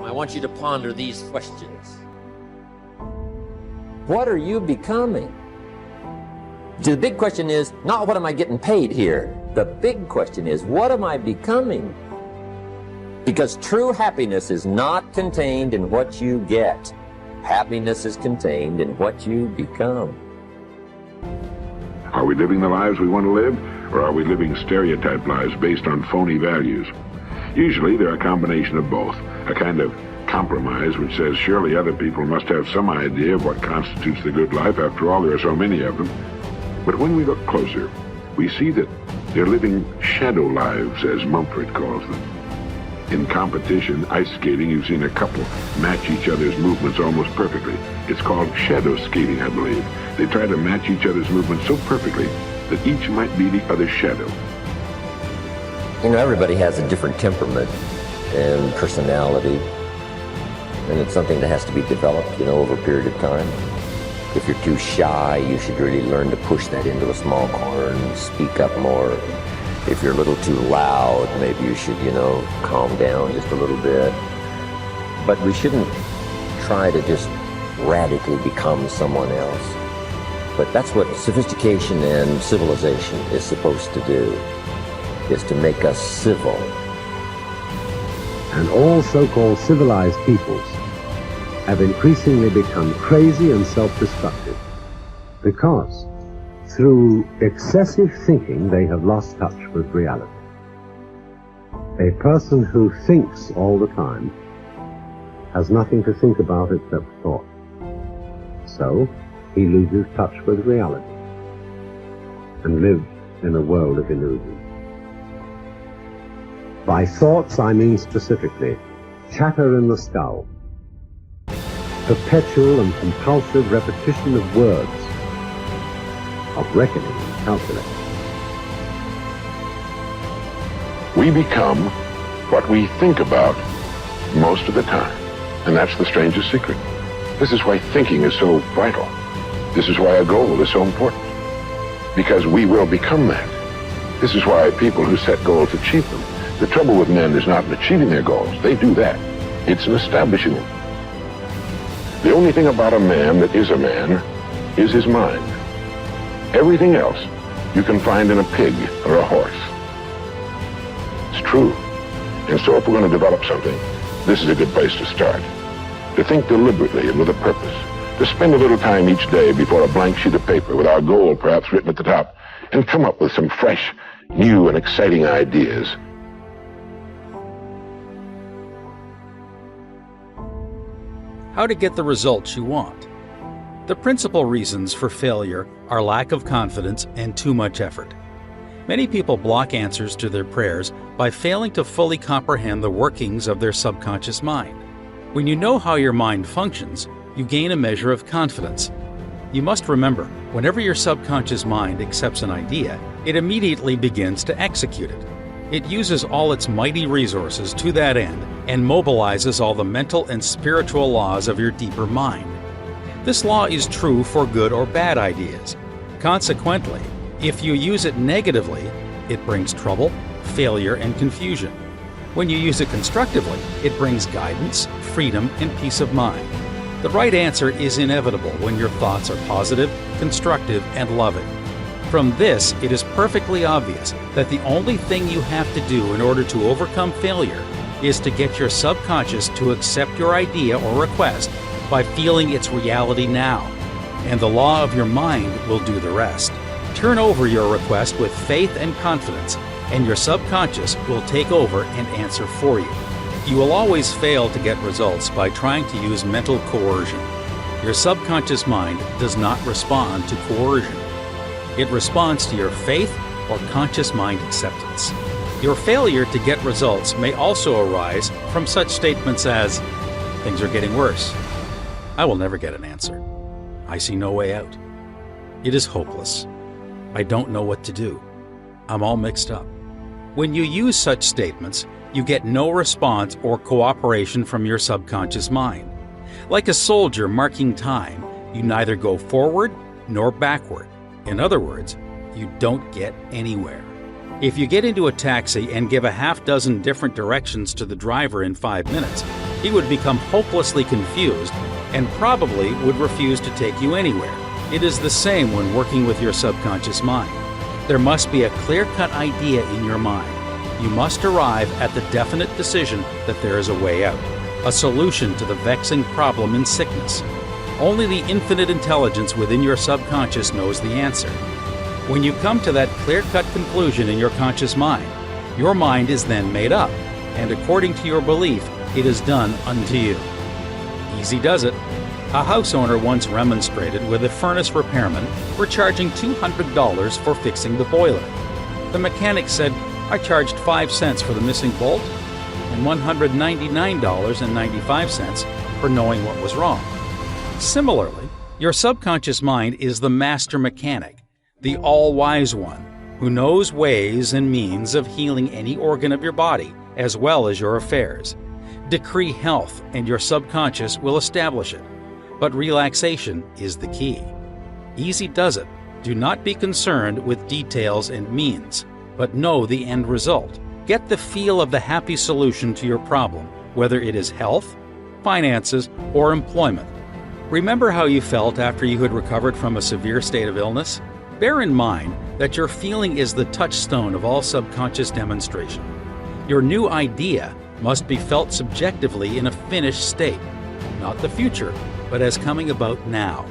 I want you to ponder these questions. What are you becoming? The big question is not what am I getting paid here? The big question is what am I becoming? Because true happiness is not contained in what you get. Happiness is contained in what you become. Are we living the lives we want to live, or are we living stereotyped lives based on phony values? Usually they're a combination of both, a kind of compromise which says surely other people must have some idea of what constitutes the good life. After all, there are so many of them. But when we look closer, we see that they're living shadow lives, as Mumford calls them. In competition, ice skating, you've seen a couple match each other's movements almost perfectly. It's called shadow skating, I believe. They try to match each other's movements so perfectly that each might be the other's shadow. You know, everybody has a different temperament and personality, and it's something that has to be developed, over a period of time. If you're too shy, you should really learn to push that into a small corner and speak up more. If you're a little too loud, maybe you should, calm down just a little bit. But we shouldn't try to just radically become someone else. But that's what sophistication and civilization is supposed to do, is to make us civil. And all so-called civilized peoples have increasingly become crazy and self-destructive because through excessive thinking they have lost touch with reality. A person who thinks all the time has nothing to think about except thought. So he loses touch with reality and lives in a world of illusion. By thoughts I mean specifically chatter in the skull, perpetual and compulsive repetition of words, of reckoning and calculating. We become what we think about most of the time, and that's the strangest secret. This is why thinking is so vital. This is why a goal is so important, because we will become that. This is why people who set goals achieve them. The trouble with men is not in achieving their goals. They do that. It's in establishing them. The only thing about a man that is a man is his mind. Everything else you can find in a pig or a horse. It's true. And so if we're going to develop something, this is a good place to start. To think deliberately and with a purpose. To spend a little time each day before a blank sheet of paper with our goal perhaps written at the top, and come up with some fresh, new and exciting ideas. How to get the results you want. The principal reasons for failure are lack of confidence and too much effort. Many people block answers to their prayers by failing to fully comprehend the workings of their subconscious mind. When you know how your mind functions, you gain a measure of confidence. You must remember, whenever your subconscious mind accepts an idea, it immediately begins to execute it. It uses all its mighty resources to that end and mobilizes all the mental and spiritual laws of your deeper mind. This law is true for good or bad ideas. Consequently, if you use it negatively, it brings trouble, failure, and confusion. When you use it constructively, it brings guidance, freedom, and peace of mind. The right answer is inevitable when your thoughts are positive, constructive, and loving. From this, it is perfectly obvious that the only thing you have to do in order to overcome failure is to get your subconscious to accept your idea or request by feeling its reality now, and the law of your mind will do the rest. Turn over your request with faith and confidence, and your subconscious will take over and answer for you. You will always fail to get results by trying to use mental coercion. Your subconscious mind does not respond to coercion. It responds to your faith or conscious mind acceptance. Your failure to get results may also arise from such statements as, "Things are getting worse. I will never get an answer. I see no way out. It is hopeless. I don't know what to do. I'm all mixed up." When you use such statements, you get no response or cooperation from your subconscious mind. Like a soldier marking time, you neither go forward nor backward. In other words, you don't get anywhere. If you get into a taxi and give a half dozen different directions to the driver in 5 minutes, He would become hopelessly confused and probably would refuse to take you anywhere. It is the same when working with your subconscious mind. There must be a clear-cut idea in your mind. You must arrive at the definite decision that there is a way out, a solution to the vexing problem in sickness. Only the infinite intelligence within your subconscious knows the answer. When you come to that clear-cut conclusion in your conscious mind, your mind is then made up, and according to your belief, it is done unto you. Easy does it. A house owner once remonstrated with a furnace repairman for charging $200 for fixing the boiler. The mechanic said, "I charged 5 cents for the missing bolt and $199.95 for knowing what was wrong." Similarly, your subconscious mind is the master mechanic, the all-wise one, who knows ways and means of healing any organ of your body as well as your affairs. Decree health and your subconscious will establish it. But relaxation is the key. Easy does it. Do not be concerned with details and means, but know the end result. Get the feel of the happy solution to your problem, whether it is health, finances, or employment. Remember how you felt after you had recovered from a severe state of illness? Bear in mind that your feeling is the touchstone of all subconscious demonstration. Your new idea must be felt subjectively in a finished state, not the future, but as coming about now.